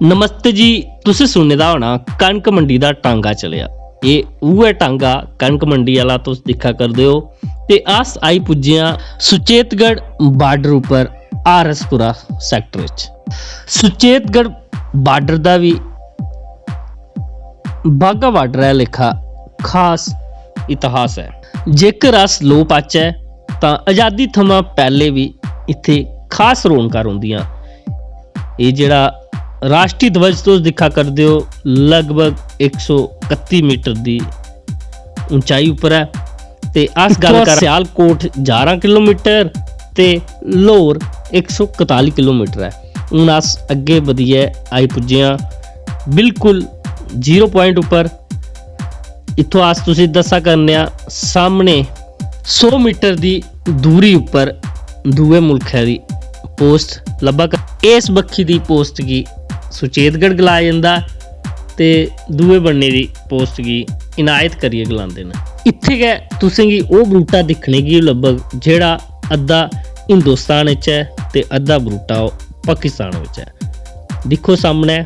नमस्ते जी। तुसीं सुने दा होना कणक मंडी दा टांगा चलिया। ये उ'ऐ टांगा कणक मंडी वाला तुस दिक्खा करदे हो ते अस आई पुज्जे आं सुचेतगढ़ बार्डर उप्पर आरएसपुरा सैक्टर विच। सुचेतगढ़ बार्डर दा भी बाघा बार्डर है लेखा खास इतिहास है। जेकर अस लो पाचै तां आज़ादी थमां पहले भी इत्थे खास रौनकां रौंदियां। ये जेड़ा राष्ट्रीय ध्वज तुस दिक्खा करदे हो लगभग 131 मीटर दी ऊंचाई उपर है ते अस गल कर सियालकोट 11 किलोमीटर ते लाहौर 141 किलोमीटर है। हुण अस अगे वधियै आई पुज्जे आं बिल्कुल 0 पॉइंट उपर। इत्थों अस तुसीं दस्सा करने आ सामने 100 मीटर दी दूरी उपर दूए मुल्खै दी पोस्ट लब्भा कर। इस बक्खी दी पोस्ट गी सुचेतगढ़ गलाया जंदा ते दूए बन्ने दी पोस्ट गी इनायत करियै गलांदे न। इत्थे गै तुसें गी ओह् बूह्टा दिक्खने गी लब्भग जेह्ड़ा अद्धा हिंदुस्तान विच है ते अद्धा बूह्टा पाकिस्तान विच है। दिक्खो सामने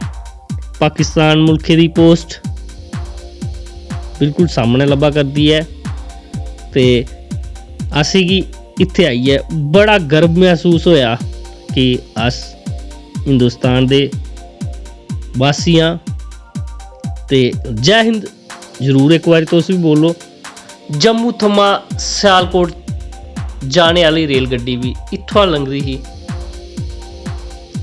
पाकिस्तान मुल्खे दी पोस्ट बिल्कुल सामने लब्भा करदी है ते असें गी इत्थे आइयै बड़ा गर्व महसूस होया कि अस हिंदुस्तान दे वासी हाँ। ते जय हिंद जरूर एक बार तुस भी बोलो। जम्मू थमां सियालकोट जाने वाली रेलगड्डी भी इत्थों लंघदी ही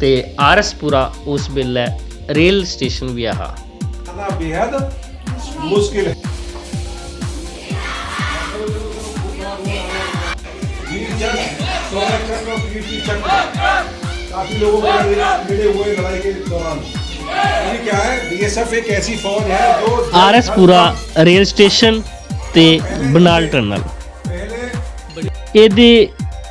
ते आरएसपुरा उस बेल्लै रेल स्टेशन भी हा। बेहद मुश्किल है। काफी लोगों को मिले हुए लड़ाई के दौरान ये क्या है, बीएसएफ एक ऐसी फौज है जो आरएसपुरा रेल स्टेशन ते बनाल टनल एदे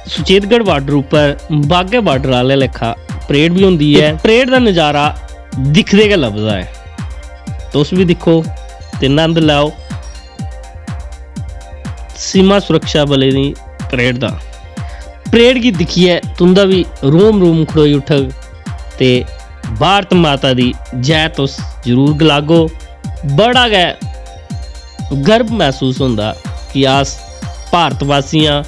सुचेतगढ़ बार्डर उपर बाघे बार्डर वाले लेखा परेड भी होंदी है। परेड का नज़ारा दिखदे गै लभदा है। तुस भी दिक्खो ते नंद लैओ सीमा सुरक्षा बलें दी परेड दा। परेड गी दिक्खियै तुंदा भी रोम रोम खड़ोई उठग ते भारत माता दी जय तुस जरूर गलागो। बड़ा गै गर्व महसूस होंदा कि अस भारतवासी आं।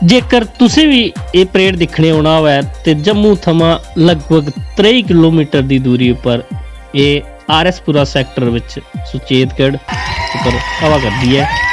जेकर तुसें भी ये परेड दिक्खने औना होवै ते जम्मू थमां लगभग 23 किलोमीटर दी दूरी उपर ये आरएसपुरा सैक्टर विच सुचेतगढ़ उपर हवा करदी है।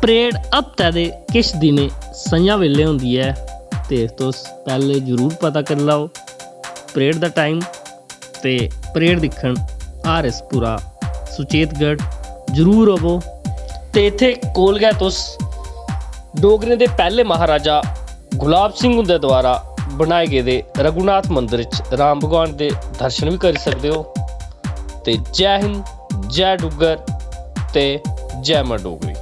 परेड हफ्ते दे किश दिनें संझा वेले होंदी है ते तुस पहले जरूर पता करी लैओ परेड दा टाइम ते परेड दिक्खण आरएसपुरा सुचेतगढ़ जरूर आवो। ते इत्थे कोल गै तुस डोगरें दे पैह्ले महाराजा गुलाब सिंह हुंदे द्वारा बनाए गेदे रघुनाथ मंदिर च राम भगवान दे दर्शन भी करी सकदे हो। ते जय हिंद, जय डुग्गर ते जय मां डोगरी।